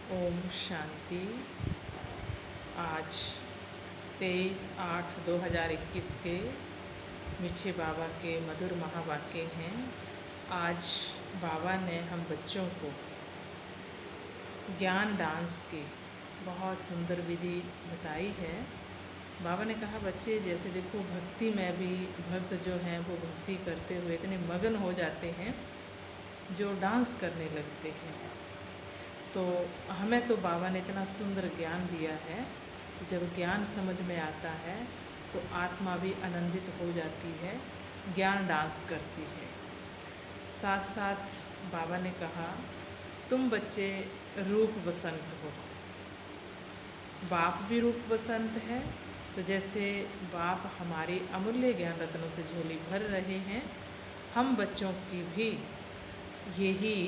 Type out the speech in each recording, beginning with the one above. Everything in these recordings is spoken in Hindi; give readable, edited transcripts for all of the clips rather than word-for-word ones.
ओम शांति। आज 23/8/2021 के मीठे बाबा के मधुर महावाक्य हैं। आज बाबा ने हम बच्चों को ज्ञान डांस की बहुत सुंदर विधि बताई है। बाबा ने कहा बच्चे जैसे देखो भक्ति में भी भक्त जो हैं वो भक्ति करते हुए इतने मगन हो जाते हैं जो डांस करने लगते हैं। तो हमें तो बाबा ने इतना सुंदर ज्ञान दिया है कि जब ज्ञान समझ में आता है तो आत्मा भी आनंदित हो जाती है, ज्ञान डांस करती है। साथ साथ बाबा ने कहा तुम बच्चे रूप बसंत हो, बाप भी रूप बसंत है। तो जैसे बाप हमारी अमूल्य ज्ञान रत्नों से झोली भर रहे हैं, हम बच्चों की भी यही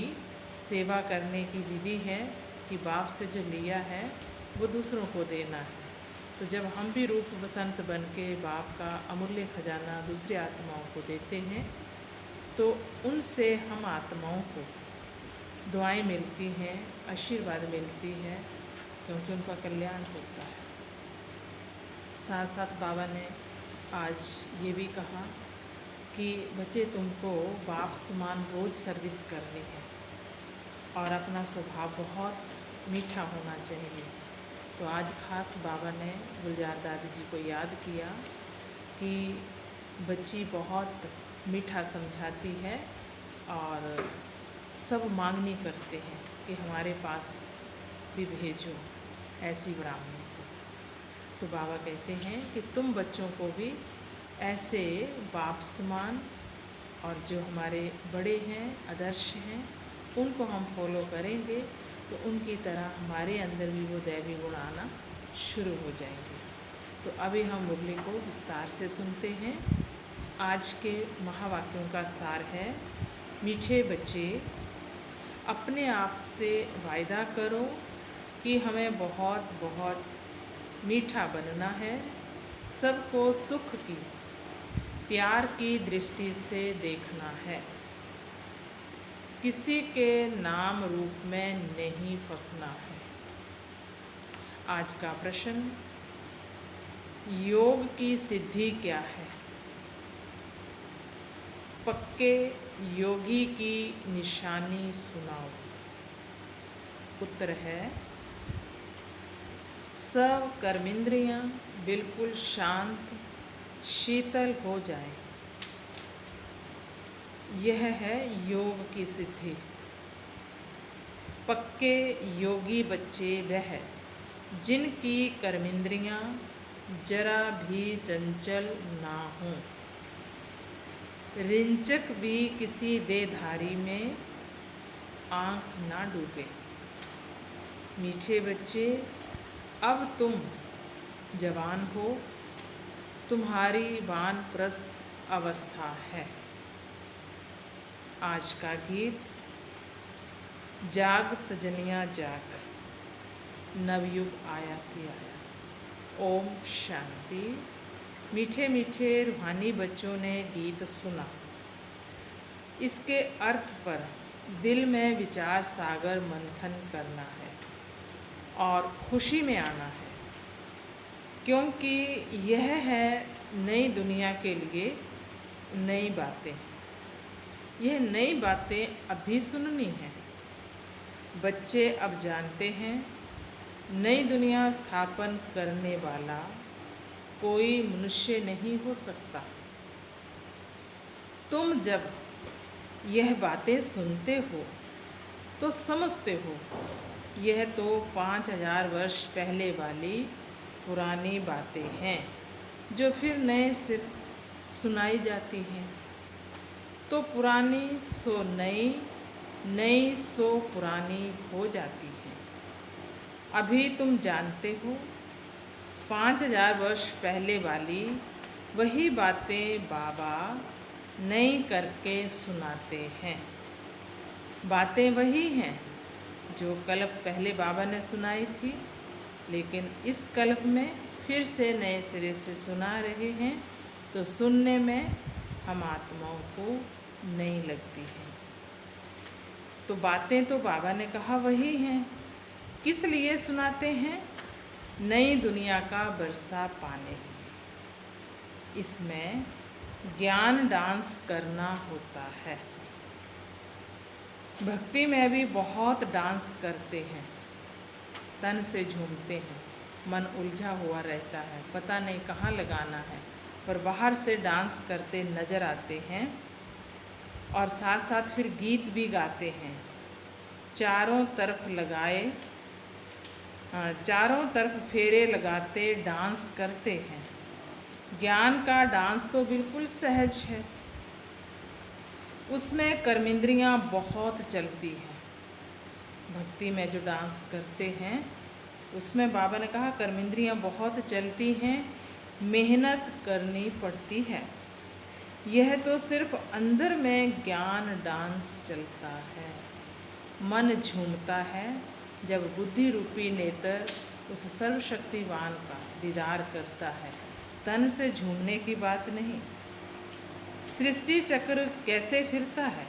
सेवा करने की विधि है कि बाप से जो लिया है वो दूसरों को देना है। तो जब हम भी रूप बसंत बन के बाप का अमूल्य खजाना दूसरी आत्माओं को देते हैं तो उनसे हम आत्माओं को दुआएं मिलती हैं, आशीर्वाद मिलती है, क्योंकि उनका कल्याण होता है। साथ साथ बाबा ने आज ये भी कहा कि बच्चे तुमको बाप समान रोज़ सर्विस करनी है और अपना स्वभाव बहुत मीठा होना चाहिए। तो आज खास बाबा ने गुलजार दादी जी को याद किया कि बच्ची बहुत मीठा समझाती है और सब मांगनी करते हैं कि हमारे पास भी भेजो ऐसी ब्राह्मणी को। तो बाबा कहते हैं कि तुम बच्चों को भी ऐसे बाप समान और जो हमारे बड़े हैं, आदर्श हैं, उनको हम फॉलो करेंगे तो उनकी तरह हमारे अंदर भी वो दैवी गुण आना शुरू हो जाएंगे। तो अभी हम मुरली को विस्तार से सुनते हैं। आज के महावाक्यों का सार है, मीठे बच्चे अपने आप से वायदा करो कि हमें बहुत बहुत मीठा बनना है, सबको सुख की, प्यार की दृष्टि से देखना है, किसी के नाम रूप में नहीं फंसना है। आज का प्रश्न, योग की सिद्धि क्या है? पक्के योगी की निशानी सुनाओ। उत्तर है, सब कर्मेंद्रियां बिल्कुल शांत शीतल हो जाए, यह है योग की सिद्धि। पक्के योगी बच्चे वह जिनकी कर्मेंद्रियां जरा भी चंचल ना हों, रिंचक भी किसी देहधारी में आँख ना डूबे। मीठे बच्चे अब तुम जवान हो, तुम्हारी वानप्रस्थ अवस्था है। आज का गीत, जाग सजनिया जाग, नवयुग आया कि आया। ओम शांति। मीठे मीठे रूहानी बच्चों ने गीत सुना। इसके अर्थ पर दिल में विचार सागर मंथन करना है और खुशी में आना है, क्योंकि यह है नई दुनिया के लिए नई बातें। यह नई बातें अभी सुननी है। बच्चे अब जानते हैं नई दुनिया स्थापन करने वाला कोई मनुष्य नहीं हो सकता। तुम जब यह बातें सुनते हो तो समझते हो यह तो 5000 वर्ष पहले वाली पुरानी बातें हैं जो फिर नए से सुनाई जाती हैं। तो पुरानी सो नई, नई सो पुरानी हो जाती है। अभी तुम जानते हो 5000 वर्ष पहले वाली वही बातें बाबा नई करके सुनाते हैं। बातें वही हैं जो कल्प पहले बाबा ने सुनाई थी, लेकिन इस कल्प में फिर से नए सिरे से सुना रहे हैं, तो सुनने में हम आत्माओं को नहीं लगती है। तो बातें तो बाबा ने कहा वही हैं, किस लिए सुनाते हैं? नई दुनिया का बरसा पाने के लिए। इसमें ज्ञान डांस करना होता है। भक्ति में भी बहुत डांस करते हैं, तन से झूमते हैं, मन उलझा हुआ रहता है, पता नहीं कहाँ लगाना है, पर बाहर से डांस करते नज़र आते हैं और साथ साथ फिर गीत भी गाते हैं। चारों तरफ लगाए, चारों तरफ फेरे लगाते डांस करते हैं। ज्ञान का डांस तो बिल्कुल सहज है, उसमें कर्मेंद्रियाँ बहुत चलती हैं। भक्ति में जो डांस करते हैं उसमें बाबा ने कहा कर्मेंद्रियाँ बहुत चलती हैं, मेहनत करनी पड़ती है। यह तो सिर्फ अंदर में ज्ञान डांस चलता है। मन झूमता है जब बुद्धि रूपी नेत्र उस सर्वशक्तिवान का दीदार करता है। तन से झूमने की बात नहीं। सृष्टि चक्र कैसे फिरता है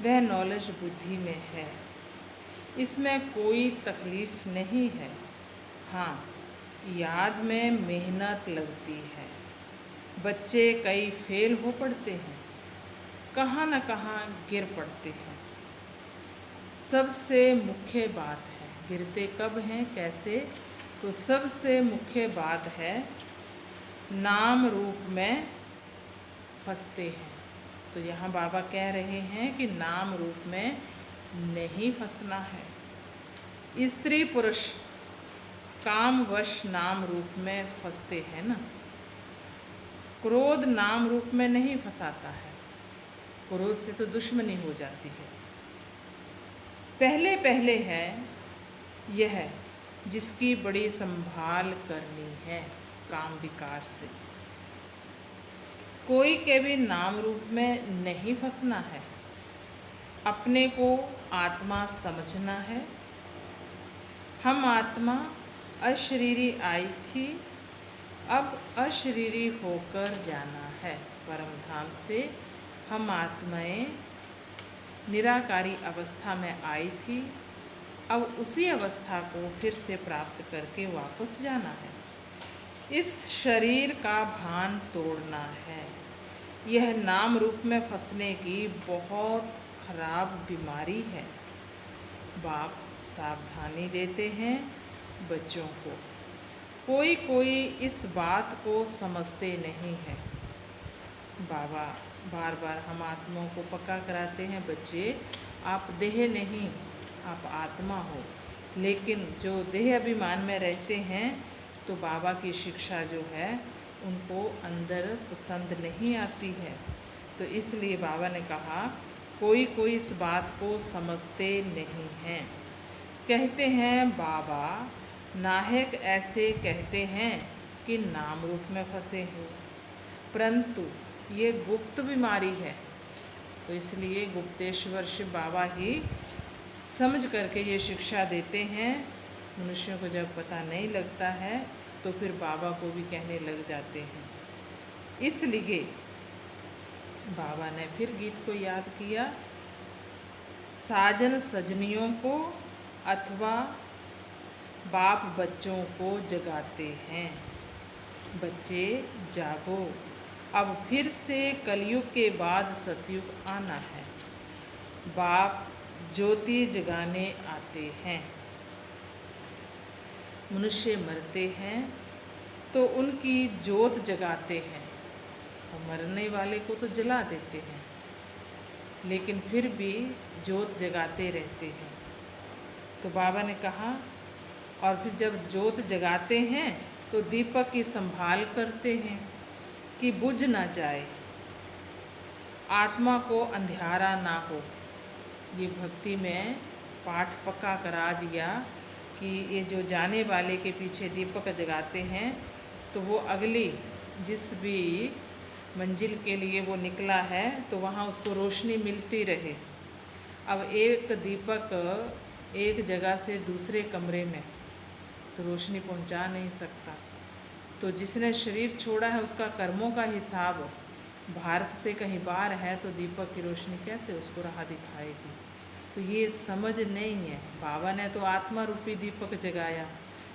वह नॉलेज बुद्धि में है, इसमें कोई तकलीफ नहीं है। हाँ, याद में मेहनत लगती है। बच्चे कई फेल हो पड़ते हैं, कहाँ न कहाँ गिर पड़ते हैं। सबसे मुख्य बात है, गिरते कब हैं कैसे, तो सबसे मुख्य बात है नाम रूप में फंसते हैं। तो यहाँ बाबा कह रहे हैं कि नाम रूप में नहीं फंसना है। स्त्री पुरुष कामवश नाम रूप में फंसते हैं ना। क्रोध नाम रूप में नहीं फंसाता है, क्रोध से तो दुश्मनी हो जाती है। पहले पहले है यह जिसकी बड़ी संभाल करनी है काम विकार से। कोई के भी नाम रूप में नहीं फंसना है, अपने को आत्मा समझना है। हम आत्मा अशरीरी आई थी, अब अशरीरी होकर जाना है परम धाम से। हम आत्माएं निराकारी अवस्था में आई थी, अब उसी अवस्था को फिर से प्राप्त करके वापस जाना है। इस शरीर का भान तोड़ना है। यह नाम रूप में फंसने की बहुत खराब बीमारी है। बाप सावधानी देते हैं बच्चों को। कोई कोई इस बात को समझते नहीं है। बाबा बार बार हम आत्माओं को पक्का कराते हैं, बच्चे आप देह नहीं, आप आत्मा हो। लेकिन जो देह अभिमान में रहते हैं तो बाबा की शिक्षा जो है उनको अंदर पसंद नहीं आती है। तो इसलिए बाबा ने कहा कोई कोई इस बात को समझते नहीं हैं। कहते हैं बाबा नाहक ऐसे कहते हैं कि नाम रूप में फंसे हो, परंतु ये गुप्त बीमारी है। तो इसलिए गुप्तेश्वर शिव बाबा ही समझ करके ये शिक्षा देते हैं। मनुष्यों को जब पता नहीं लगता है तो फिर बाबा को भी कहने लग जाते हैं। इसलिए बाबा ने फिर गीत को याद किया, साजन सजनियों को अथवा बाप बच्चों को जगाते हैं। बच्चे जागो, अब फिर से कलयुग के बाद सतयुग आना है। बाप ज्योति जगाने आते हैं। मनुष्य मरते हैं तो उनकी ज्योत जगाते हैं, और मरने वाले को तो जला देते हैं, लेकिन फिर भी ज्योत जगाते रहते हैं। तो बाबा ने कहा, और फिर जब ज्योत जगाते हैं तो दीपक की संभाल करते हैं कि बुझ ना जाए, आत्मा को अंधियारा ना हो। ये भक्ति में पाठ पक्का करा दिया कि ये जो जाने वाले के पीछे दीपक जगाते हैं तो वो अगली जिस भी मंजिल के लिए वो निकला है तो वहाँ उसको रोशनी मिलती रहे। अब एक दीपक एक जगह से दूसरे कमरे में तो रोशनी पहुँचा नहीं सकता। तो जिसने शरीर छोड़ा है उसका कर्मों का हिसाब भारत से कहीं बाहर है तो दीपक की रोशनी कैसे उसको राह दिखाएगी। तो ये समझ नहीं है। बाबा ने तो आत्मा रूपी दीपक जगाया,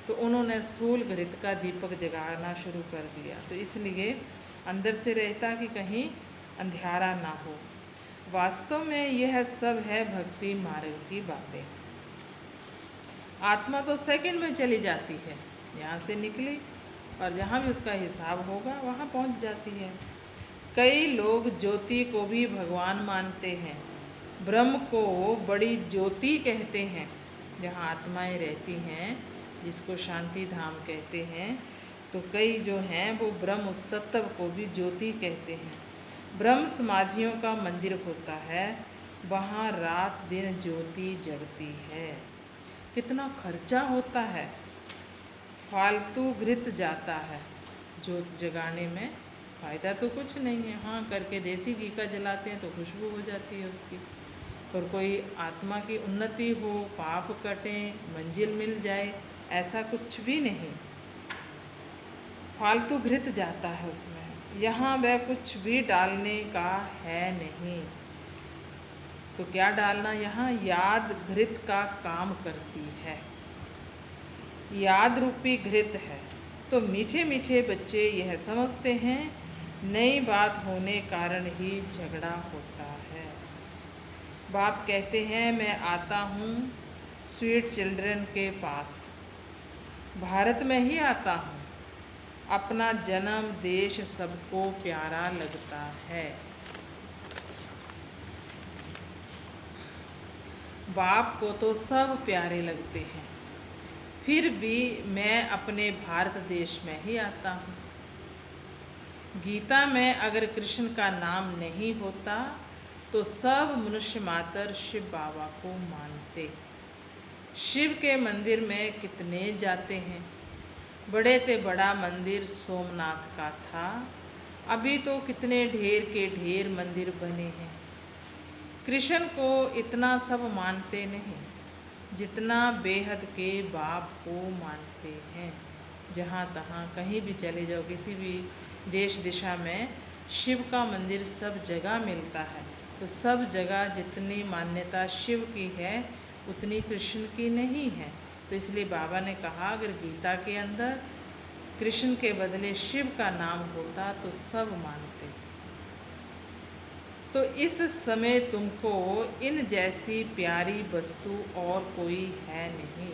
तो उन्होंने स्थूल घृत का दीपक जगाना शुरू कर दिया। तो इसलिए अंदर से रहता कि कहीं अंधियारा ना हो। वास्तव में यह सब है भक्ति मार्ग की बातें। आत्मा तो सेकंड में चली जाती है, यहाँ से निकली और जहाँ भी उसका हिसाब होगा वहाँ पहुँच जाती है। कई लोग ज्योति को भी भगवान मानते हैं, ब्रह्म को बड़ी ज्योति कहते हैं। जहाँ आत्माएं रहती हैं, जिसको शांति धाम कहते हैं, तो कई जो हैं वो ब्रह्म उस तत्व को भी ज्योति कहते हैं। ब्रह्म समाधियों का मंदिर होता है, वहाँ रात दिन ज्योति जगती है। कितना खर्चा होता है, फालतू घृत जाता है ज्योत जगाने में, फ़ायदा तो कुछ नहीं है। हाँ, करके देसी घी का जलाते हैं तो खुशबू हो जाती है उसकी, पर कोई आत्मा की उन्नति हो, पाप कटें, मंजिल मिल जाए, ऐसा कुछ भी नहीं। फालतू घृत जाता है उसमें। यहाँ वह कुछ भी डालने का है नहीं। तो क्या डालना, यहाँ याद घृत का काम करती है। याद रूपी घृत है। तो मीठे मीठे बच्चे यह समझते हैं नई बात होने कारण ही झगड़ा होता है। बाप कहते हैं मैं आता हूँ स्वीट चिल्ड्रन के पास, भारत में ही आता हूँ। अपना जन्म देश सबको प्यारा लगता है। बाप को तो सब प्यारे लगते हैं, फिर भी मैं अपने भारत देश में ही आता हूँ। गीता में अगर कृष्ण का नाम नहीं होता तो सब मनुष्य मात्र शिव बाबा को मानते। शिव के मंदिर में कितने जाते हैं। बड़े से बड़ा मंदिर सोमनाथ का था, अभी तो कितने ढेर के ढेर मंदिर बने हैं। कृष्ण को इतना सब मानते नहीं जितना बेहद के बाप को मानते हैं। जहाँ तहाँ कहीं भी चले जाओ, किसी भी देश दिशा में शिव का मंदिर सब जगह मिलता है। तो सब जगह जितनी मान्यता शिव की है उतनी कृष्ण की नहीं है। तो इसलिए बाबा ने कहा अगर गीता के अंदर कृष्ण के बदले शिव का नाम होता तो सब मानते। तो इस समय तुमको इन जैसी प्यारी वस्तु और कोई है नहीं।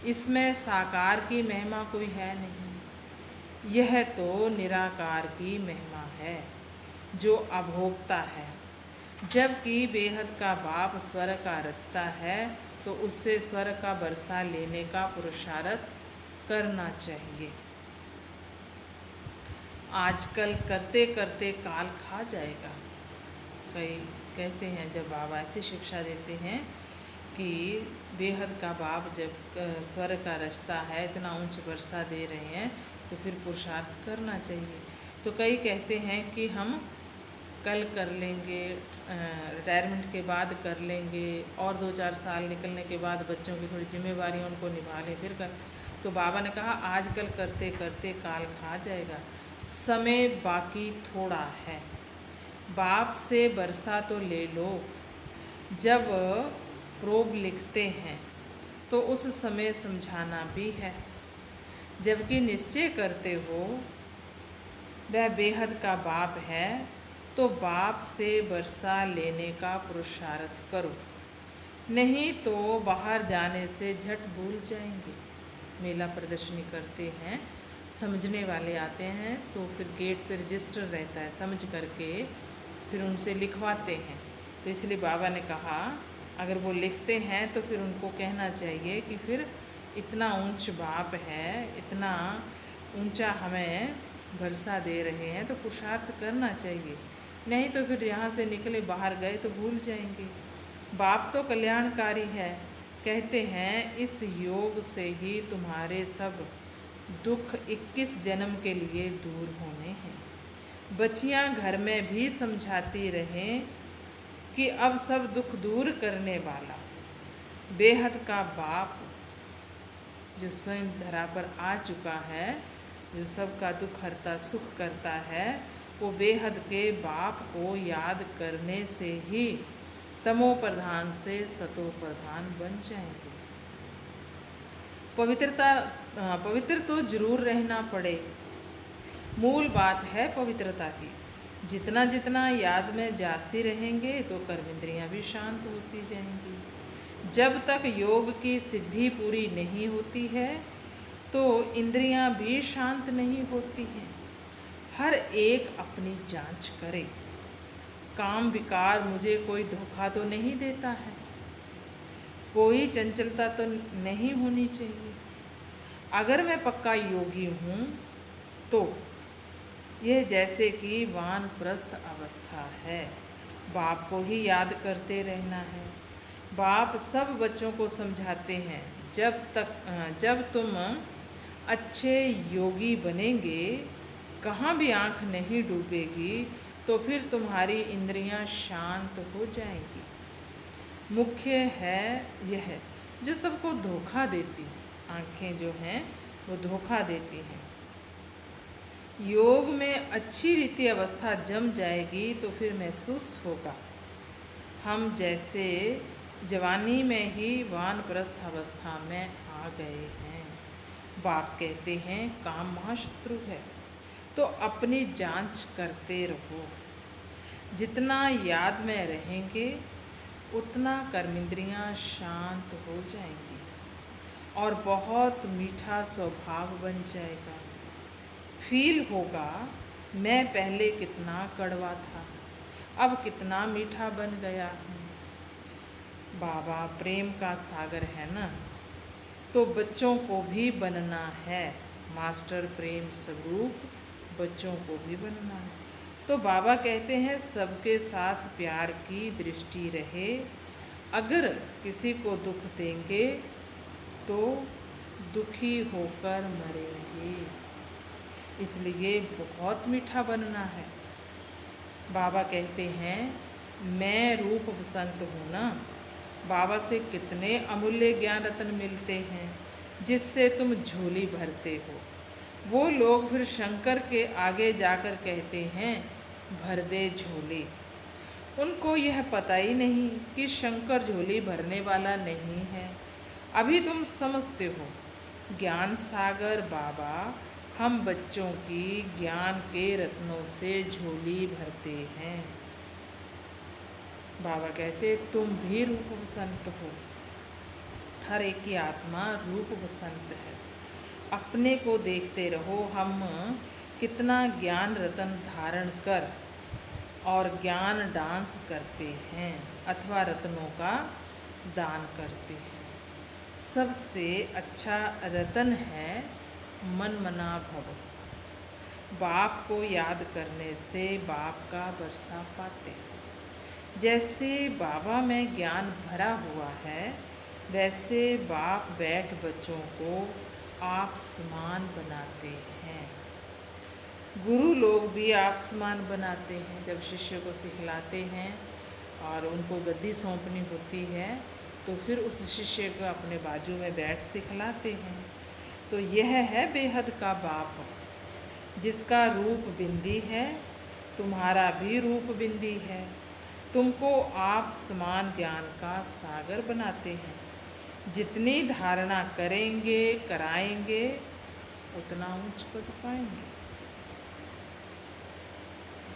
इसमें साकार की महिमा कोई है नहीं। यह तो निराकार की महिमा है जो अभोक्ता है। जबकि बेहद का बाप स्वर्ग का रचता है तो उससे स्वर्ग का बरसा लेने का पुरुषार्थ करना चाहिए। आजकल करते करते काल खा जाएगा। कई कहते हैं, जब बाबा ऐसी शिक्षा देते हैं कि बेहद का बाप जब स्वर्ग का रचता है, इतना ऊंच वर्षा दे रहे हैं, तो फिर पुरुषार्थ करना चाहिए। तो कई कहते हैं कि हम कल कर लेंगे, रिटायरमेंट के बाद कर लेंगे, और 2-4 साल निकलने के बाद बच्चों की थोड़ी जिम्मेवारी उनको निभा लें फिर कर। तो बाबा ने कहा आजकल करते करते काल खा जाएगा, समय बाकी थोड़ा है। बाप से बरसा तो ले लो। जब प्रोब लिखते हैं तो उस समय समझाना भी है, जबकि निश्चय करते हो वह बेहद का बाप है तो बाप से बरसा लेने का पुरुषार्थ करो, नहीं तो बाहर जाने से झट भूल जाएंगे। मेला प्रदर्शनी करते हैं, समझने वाले आते हैं तो फिर गेट पर रजिस्टर रहता है, समझ करके फिर उनसे लिखवाते हैं। तो इसलिए बाबा ने कहा अगर वो लिखते हैं तो फिर उनको कहना चाहिए कि फिर इतना ऊंच बाप है, इतना ऊंचा हमें भरसा दे रहे हैं तो पुरुषार्थ करना चाहिए, नहीं तो फिर यहाँ से निकले बाहर गए तो भूल जाएंगे। बाप तो कल्याणकारी है। कहते हैं इस योग से ही तुम्हारे सब दुख 21 जन्म के लिए दूर होने हैं। बच्चियाँ घर में भी समझाती रहें कि अब सब दुख दूर करने वाला बेहद का बाप जो स्वयं धरा पर आ चुका है, जो सबका दुख हरता सुख करता है, वो बेहद के बाप को याद करने से ही तमो प्रधान से सतो प्रधान बन जाएंगे। पवित्र तो जरूर रहना पड़े, मूल बात है पवित्रता की। जितना जितना याद में जास्ती रहेंगे तो कर्मेंद्रियां भी शांत होती जाएंगी। जब तक योग की सिद्धि पूरी नहीं होती है तो इंद्रियां भी शांत नहीं होती हैं। हर एक अपनी जांच करे। काम विकार मुझे कोई धोखा तो नहीं देता है, कोई चंचलता तो नहीं होनी चाहिए। अगर मैं पक्का योगी हूँ तो यह जैसे कि वानप्रस्थ अवस्था है, बाप को ही याद करते रहना है। बाप सब बच्चों को समझाते हैं, जब तुम अच्छे योगी बनेंगे, कहाँ भी आँख नहीं डूबेगी, तो फिर तुम्हारी इंद्रियां शांत हो जाएंगी। मुख्य है यह जो सबको धोखा देती, आँखें जो हैं वो धोखा देती हैं। योग में अच्छी रीति अवस्था जम जाएगी तो फिर महसूस होगा हम जैसे जवानी में ही वानप्रस्थ अवस्था में आ गए हैं। बाप कहते हैं काम महाशत्रु है, तो अपनी जांच करते रहो। जितना याद में रहेंगे उतना कर्मेंद्रियां शांत हो जाएंगी और बहुत मीठा स्वभाव बन जाएगा। फील होगा मैं पहले कितना कड़वा था, अब कितना मीठा बन गया हूँ। बाबा प्रेम का सागर है ना, तो बच्चों को भी बनना है। मास्टर प्रेम स्वरूप बच्चों को भी बनना है। तो बाबा कहते हैं सबके साथ प्यार की दृष्टि रहे। अगर किसी को दुख देंगे तो दुखी होकर मरेंगे, इसलिए बहुत मीठा बनना है। बाबा कहते हैं मैं रूप बसंत हूँ ना। बाबा से कितने अमूल्य ज्ञान रत्न मिलते हैं जिससे तुम झोली भरते हो। वो लोग फिर शंकर के आगे जाकर कहते हैं भर दे झोली। उनको यह पता ही नहीं कि शंकर झोली भरने वाला नहीं है। अभी तुम समझते हो। ज्ञान सागर बाबा हम बच्चों की ज्ञान के रत्नों से झोली भरते हैं। बाबा कहते तुम भी रूप बसंत हो। हर एक की आत्मा रूप बसंत है। अपने को देखते रहो हम कितना ज्ञान रतन धारण कर और ज्ञान डांस करते हैं अथवा रत्नों का दान करते हैं। सबसे अच्छा रतन है मन मना भव। बाप को याद करने से बाप का बरसा पाते हैं। जैसे बाबा में ज्ञान भरा हुआ है वैसे बाप बैठ बच्चों को आप समान बनाते हैं। गुरु लोग भी आप समान बनाते हैं। जब शिष्य को सिखलाते हैं और उनको गद्दी सौंपनी होती है तो फिर उस शिष्य को अपने बाजू में बैठ सिखलाते हैं। तो यह है बेहद का बाप जिसका रूप बिंदी है, तुम्हारा भी रूप बिंदी है। तुमको आप समान ज्ञान का सागर बनाते हैं। जितनी धारणा करेंगे कराएंगे उतना उच्च पद पाएंगे।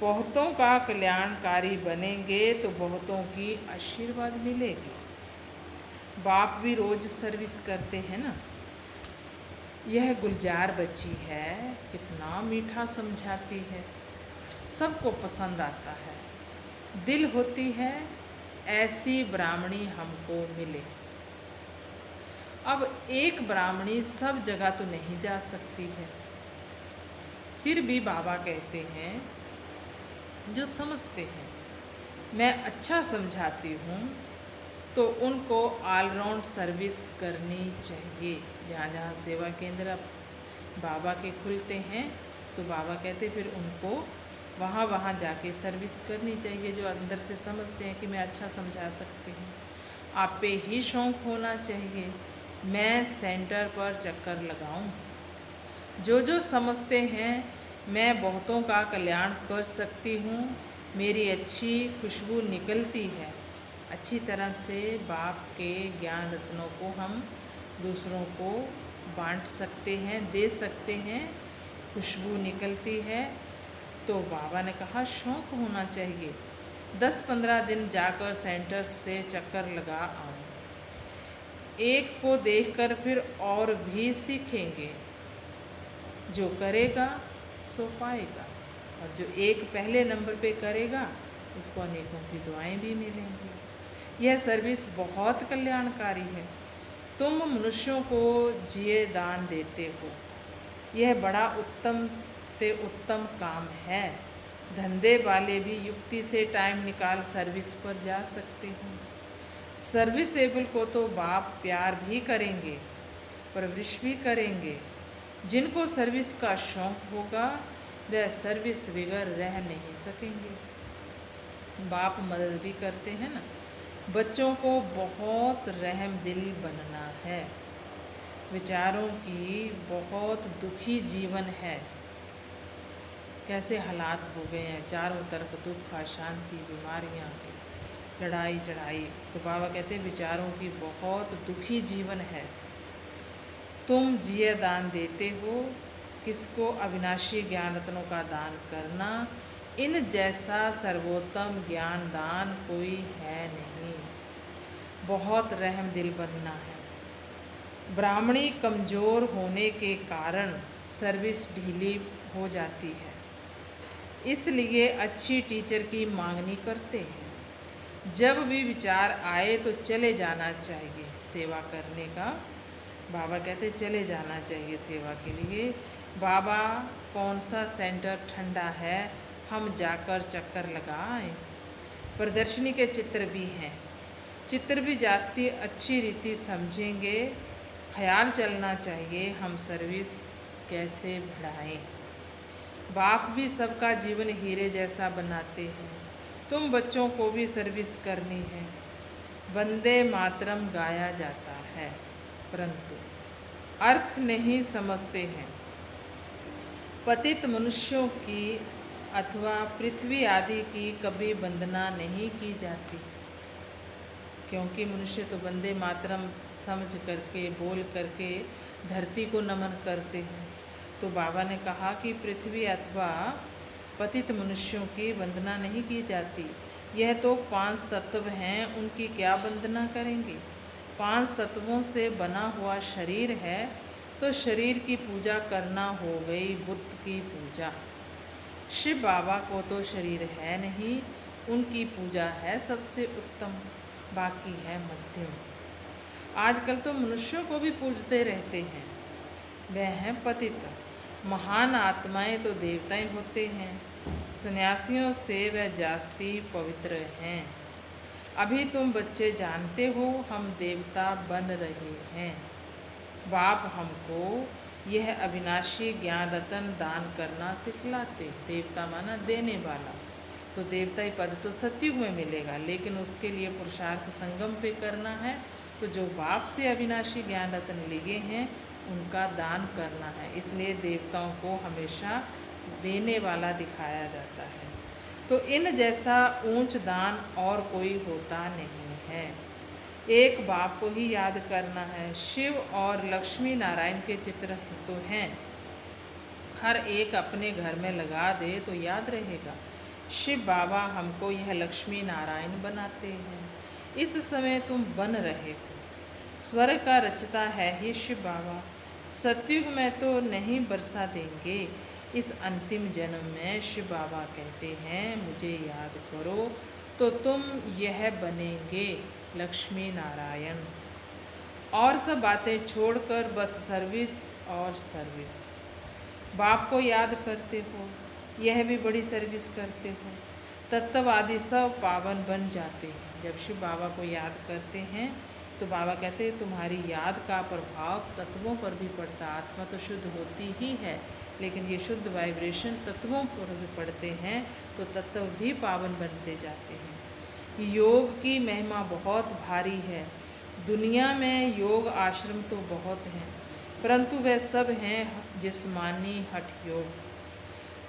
बहुतों का कल्याणकारी बनेंगे तो बहुतों की आशीर्वाद मिलेगी। बाप भी रोज सर्विस करते हैं ना। यह गुलजार बच्ची है, कितना मीठा समझाती है, सबको पसंद आता है। दिल होती है ऐसी ब्राह्मणी हमको मिले। अब एक ब्राह्मणी सब जगह तो नहीं जा सकती है, फिर भी बाबा कहते हैं जो समझते हैं मैं अच्छा समझाती हूँ तो उनको ऑलराउंड सर्विस करनी चाहिए। जहाँ जहाँ सेवा केंद्र बाबा के खुलते हैं तो बाबा कहते फिर उनको वहाँ वहाँ जाके सर्विस करनी चाहिए। जो अंदर से समझते हैं कि मैं अच्छा समझा सकती हूँ। आप पे ही शौक़ होना चाहिए मैं सेंटर पर चक्कर लगाऊं। जो समझते हैं मैं बहुतों का कल्याण कर सकती हूँ, मेरी अच्छी खुशबू निकलती है, अच्छी तरह से बाप के ज्ञान रत्नों को हम दूसरों को बांट सकते हैं, दे सकते हैं, खुशबू निकलती है। तो बाबा ने कहा शौक़ होना चाहिए, 10-15 दिन जाकर सेंटर से चक्कर लगा आओ। एक को देखकर फिर और भी सीखेंगे, जो करेगा सो पाएगा, और जो एक पहले नंबर पे करेगा उसको अनेकों की दुआएं भी मिलेंगी। यह सर्विस बहुत कल्याणकारी है। तुम मनुष्यों को जिए दान देते हो, यह बड़ा उत्तम से उत्तम काम है। धंधे वाले भी युक्ति से टाइम निकाल सर्विस पर जा सकते हैं। सर्विसेबल को तो बाप प्यार भी करेंगे, परवरिश भी करेंगे। जिनको सर्विस का शौक़ होगा वह सर्विस बगैर रह नहीं सकेंगे। बाप मदद भी करते हैं ना। बच्चों को बहुत रहम दिल बनना है। विचारों की बहुत दुखी जीवन है, कैसे हालात हो गए हैं, चारों तरफ दुख, अशांति, बीमारियाँ, लड़ाई चढ़ाई। तो बाबा कहते हैं विचारों की बहुत दुखी जीवन है। तुम जिए दान देते हो, किसको? अविनाशी ज्ञान रत्नों का दान करना। इन जैसा सर्वोत्तम ज्ञान दान कोई है नहीं। बहुत रहम दिल बनना है। ब्राह्मणी कमज़ोर होने के कारण सर्विस ढीली हो जाती है, इसलिए अच्छी टीचर की मांगनी करते हैं। जब भी विचार आए तो चले जाना चाहिए सेवा करने का। बाबा कहते चले जाना चाहिए सेवा के लिए। बाबा कौन सा सेंटर ठंडा है, हम जाकर चक्कर लगाएं। प्रदर्शनी के चित्र भी हैं, चित्र भी जास्ती अच्छी रीति समझेंगे। ख्याल चलना चाहिए हम सर्विस कैसे बढ़ाएं। बाप भी सबका जीवन हीरे जैसा बनाते हैं। तुम बच्चों को भी सर्विस करनी है। वंदे मातरम गाया जाता है, परंतु अर्थ नहीं समझते हैं। पतित मनुष्यों की अथवा पृथ्वी आदि की कभी वंदना नहीं की जाती, क्योंकि मनुष्य तो वंदे मातरम समझ करके, बोल करके धरती को नमन करते हैं। तो बाबा ने कहा कि पृथ्वी अथवा पतित मनुष्यों की वंदना नहीं की जाती। यह तो 5 तत्व हैं, उनकी क्या वंदना करेंगे? 5 तत्वों से बना हुआ शरीर है, तो शरीर की पूजा करना हो गई बुद्ध की पूजा। शिव बाबा को तो शरीर है नहीं, उनकी पूजा है सबसे उत्तम, बाकी है मध्यम। आजकल तो मनुष्यों को भी पूजते रहते हैं, वह हैं पतित। महान आत्माएं तो देवताएं होते हैं, सन्यासियों से वह जास्ती पवित्र हैं। अभी तुम बच्चे जानते हो हम देवता बन रहे हैं। बाप हमको यह अविनाशी ज्ञान रतन दान करना सिखलाते। देवता माना देने वाला, तो देवताई पद तो सतयुग में मिलेगा, लेकिन उसके लिए पुरुषार्थ संगम पे करना है। तो जो बाप से अविनाशी ज्ञान रतन लिए हैं उनका दान करना है, इसलिए देवताओं को हमेशा देने वाला दिखाया जाता है। तो इन जैसा ऊंच दान और कोई होता नहीं है। एक बाप को ही याद करना है। शिव और लक्ष्मी नारायण के चित्र तो हैं, हर एक अपने घर में लगा दे तो याद रहेगा। शिव बाबा हमको यह लक्ष्मी नारायण बनाते हैं। इस समय तुम बन रहे हो, स्वर्ग का रचता है ही शिव बाबा। सतयुग में तो नहीं बरसा देंगे, इस अंतिम जन्म में शिव बाबा कहते हैं मुझे याद करो तो तुम यह बनेंगे लक्ष्मी नारायण। और सब बातें छोड़कर बस सर्विस और सर्विस। बाप को याद करते हो, यह भी बड़ी सर्विस करते हो। तत्ववादी सब पावन बन जाते हैं जब शिव बाबा को याद करते हैं। तो बाबा कहते हैं तुम्हारी याद का प्रभाव तत्वों पर भी पड़ता। आत्मा तो शुद्ध होती ही है, लेकिन ये शुद्ध वाइब्रेशन तत्वों पर भी पड़ते हैं, तो तत्व भी पावन बनते जाते हैं। योग की महिमा बहुत भारी है। दुनिया में योग आश्रम तो बहुत हैं, परंतु वे सब हैं जिस्मानी हठ योग।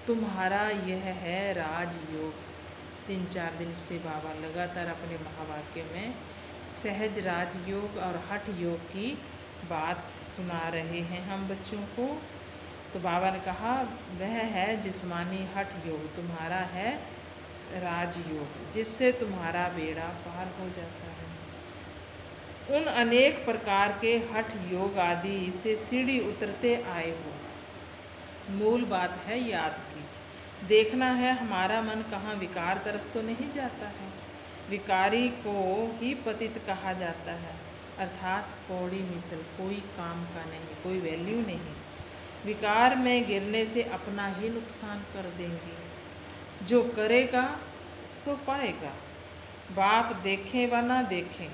तुम्हारा यह है राजयोग, 3-4 दिन से बाबा लगातार अपने महावाक्य में सहज राजयोग और हठ योग की बात सुना रहे हैं हम बच्चों को। तो बाबा ने कहा वह है जिस्मानी हठ योग, तुम्हारा है राजयोग, जिससे तुम्हारा बेड़ा पार हो जाता है। उन अनेक प्रकार के हठ योग आदि से सीढ़ी उतरते आए हो। मूल बात है याद की, देखना है हमारा मन कहाँ विकार तरफ तो नहीं जाता है। विकारी को ही पतित कहा जाता है, अर्थात कौड़ी मिसल, कोई काम का नहीं, कोई वैल्यू नहीं। विकार में गिरने से अपना ही नुकसान कर देंगे। जो करेगा सो पाएगा। बाप देखें व ना देखें,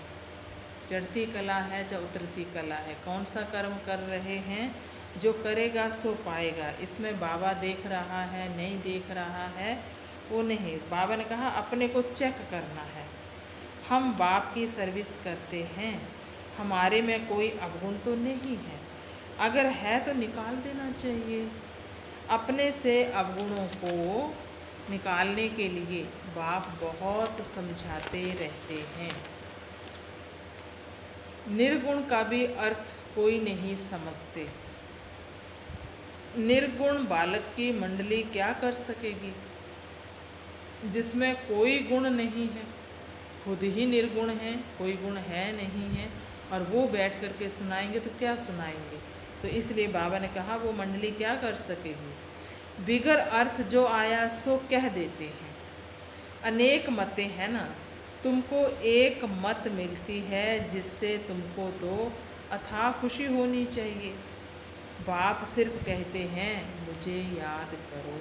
चढ़ती कला है या उतरती कला है, कौन सा कर्म कर रहे हैं, जो करेगा सो पाएगा। इसमें बाबा देख रहा है नहीं देख रहा है वो नहीं। बाबा ने कहा अपने को चेक करना है। हम बाप की सर्विस करते हैं, हमारे में कोई अवगुण तो नहीं है, अगर है तो निकाल देना चाहिए। अपने से अवगुणों को निकालने के लिए बाप बहुत समझाते रहते हैं। निर्गुण का भी अर्थ कोई नहीं समझते। निर्गुण बालक की मंडली क्या कर सकेगी, जिसमें कोई गुण नहीं है, खुद ही निर्गुण है, कोई गुण है नहीं है, और वो बैठ कर के सुनाएंगे तो क्या सुनाएंगे। तो इसलिए बाबा ने कहा वो मंडली क्या कर सकेगी। बिगर अर्थ जो आया सो कह देते हैं। अनेक मतें हैं ना, तुमको एक मत मिलती है जिससे तुमको तो अथाह खुशी होनी चाहिए। बाप सिर्फ कहते हैं मुझे याद करो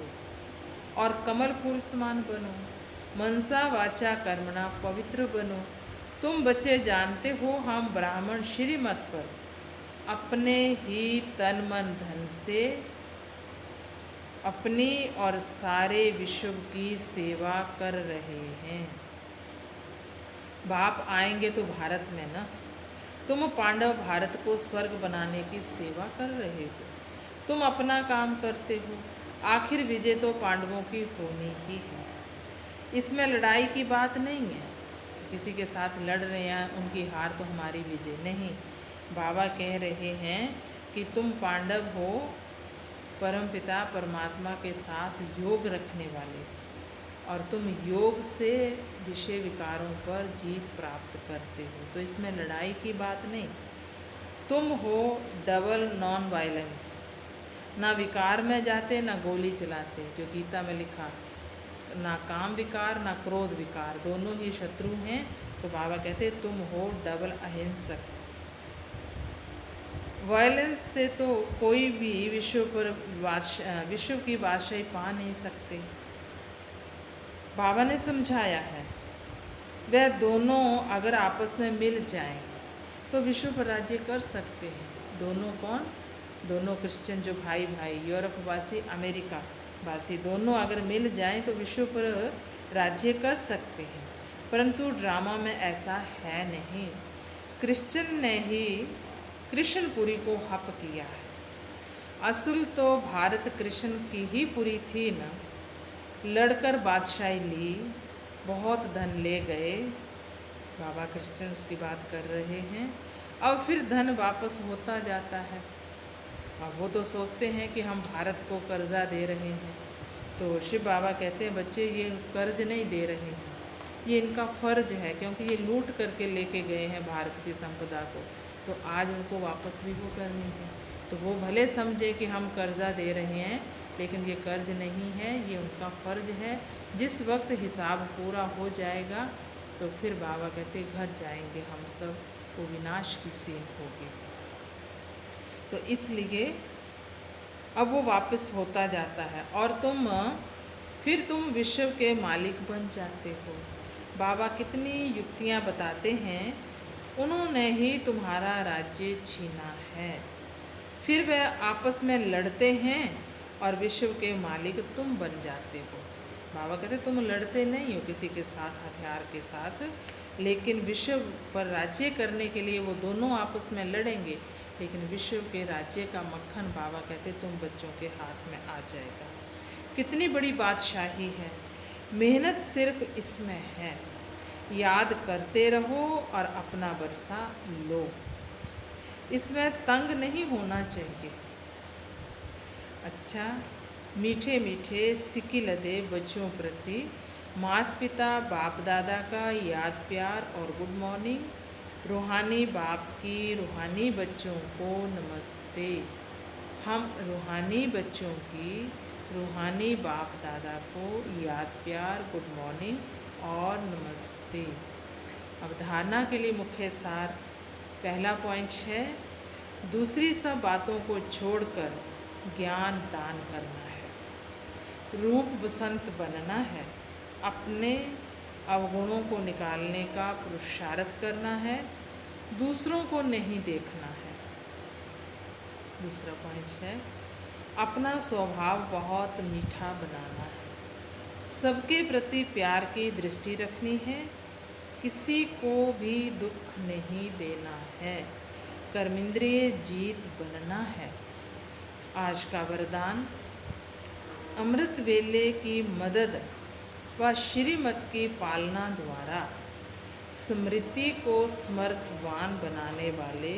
और कमल फूल समान बनो, मनसा वाचा कर्मणा पवित्र बनो। तुम बच्चे जानते हो हम ब्राह्मण श्रीमत पर अपने ही तन मन धन से अपनी और सारे विश्व की सेवा कर रहे हैं। बाप आएंगे तो भारत में ना, तुम पांडव भारत को स्वर्ग बनाने की सेवा कर रहे हो, तुम अपना काम करते हो, आखिर विजय तो पांडवों की होनी ही है। इसमें लड़ाई की बात नहीं है, किसी के साथ लड़ रहे हैं उनकी हार तो हमारी विजय नहीं। बाबा कह रहे हैं कि तुम पांडव हो, परमपिता परमात्मा के साथ योग रखने वाले, और तुम योग से विषय विकारों पर जीत प्राप्त करते हो। तो इसमें लड़ाई की बात नहीं। तुम हो डबल नॉन वायलेंस, ना विकार में जाते ना गोली चलाते, जो गीता में लिखा, ना काम विकार ना क्रोध विकार, दोनों ही शत्रु हैं। तो बाबा कहते तुम हो डबल अहिंसक। वायलेंस से तो कोई भी विश्व की बादशाही पा नहीं सकते। बाबा ने समझाया है वह दोनों अगर आपस में मिल जाएं तो विश्व पर राज्य कर सकते हैं। दोनों कौन? दोनों क्रिश्चियन जो भाई भाई, यूरोप वासी अमेरिका वासी, दोनों अगर मिल जाएं तो विश्व पर राज्य कर सकते हैं। परंतु ड्रामा में ऐसा है नहीं। क्रिश्चियन ने ही कृष्णपुरी को हप किया है। असुल तो भारत कृष्ण की ही पुरी थी न, लड़कर बादशाही ली, बहुत धन ले गए। बाबा क्रिश्चियंस की बात कर रहे हैं। अब फिर धन वापस होता जाता है। अब वो तो सोचते हैं कि हम भारत को कर्जा दे रहे हैं। तो शिव बाबा कहते हैं बच्चे ये कर्ज नहीं दे रहे हैं, ये इनका फ़र्ज है, क्योंकि ये लूट करके लेके गए हैं भारत की संपदा को, तो आज उनको वापस भी वो करनी है। तो वो भले समझे कि हम कर्जा दे रहे हैं, लेकिन ये कर्ज नहीं है, ये उनका फ़र्ज है। जिस वक्त हिसाब पूरा हो जाएगा तो फिर बाबा कहते घर जाएंगे हम सब, वो विनाश की सीन होगी। तो इसलिए अब वो वापस होता जाता है और फिर तुम विश्व के मालिक बन जाते हो। बाबा कितनी युक्तियाँ बताते हैं, उन्होंने ही तुम्हारा राज्य छीना है। फिर वह आपस में लड़ते हैं और विश्व के मालिक तुम बन जाते हो। बाबा कहते तुम लड़ते नहीं हो किसी के साथ हथियार के साथ, लेकिन विश्व पर राज्य करने के लिए वो दोनों आपस में लड़ेंगे, लेकिन विश्व के राज्य का मक्खन बाबा कहते तुम बच्चों के हाथ में आ जाएगा। कितनी बड़ी बादशाही है। मेहनत सिर्फ इसमें है, याद करते रहो और अपना बरसा लो। इसमें तंग नहीं होना चाहिए। अच्छा, मीठे मीठे सिक्की लदे बच्चों प्रति माता पिता बाप दादा का याद प्यार और गुड मॉर्निंग। रूहानी बाप की रूहानी बच्चों को नमस्ते। हम रूहानी बच्चों की रूहानी बाप दादा को याद प्यार गुड मॉर्निंग और नमस्ते। अवधारणा के लिए मुख्य सार, पहला पॉइंट है, दूसरी सब बातों को छोड़कर ज्ञान दान करना है। रूप बसंत बनना है, अपने अवगुणों को निकालने का पुरुषार्थ करना है, दूसरों को नहीं देखना है। दूसरा पॉइंट है, अपना स्वभाव बहुत मीठा बनाना है, सबके प्रति प्यार की दृष्टि रखनी है, किसी को भी दुख नहीं देना है, कर्मेंद्रिय जीत बनना है। आज का वरदान, अमृत वेले की मदद व श्रीमत की पालना द्वारा स्मृति को समर्थवान बनाने वाले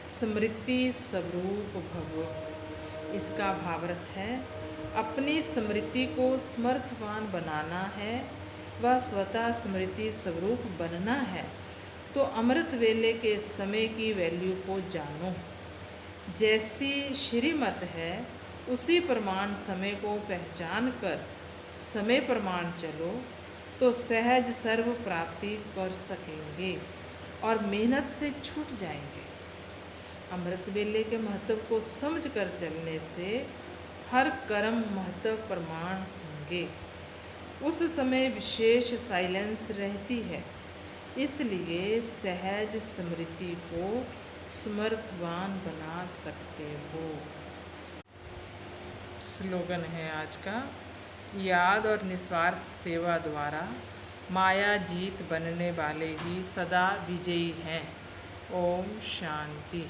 स्मृति स्वरूप भव। इसका भावार्थ है, अपनी स्मृति को समर्थवान बनाना है व स्वतः स्मृति स्वरूप बनना है, तो अमृत वेले के समय की वैल्यू को जानो। जैसी श्रीमत है उसी प्रमाण समय को पहचान कर समय प्रमाण चलो तो सहज सर्व प्राप्ति कर सकेंगे और मेहनत से छूट जाएंगे। अमृत वेले के महत्व को समझ कर चलने से हर कर्म महत्व प्रमाण होंगे। उस समय विशेष साइलेंस रहती है, इसलिए सहज स्मृति को समर्थवान बना सकते हो। स्लोगन है आज का, याद और निस्वार्थ सेवा द्वारा माया जीत बनने वाले ही सदा विजयी हैं। ओम शांति।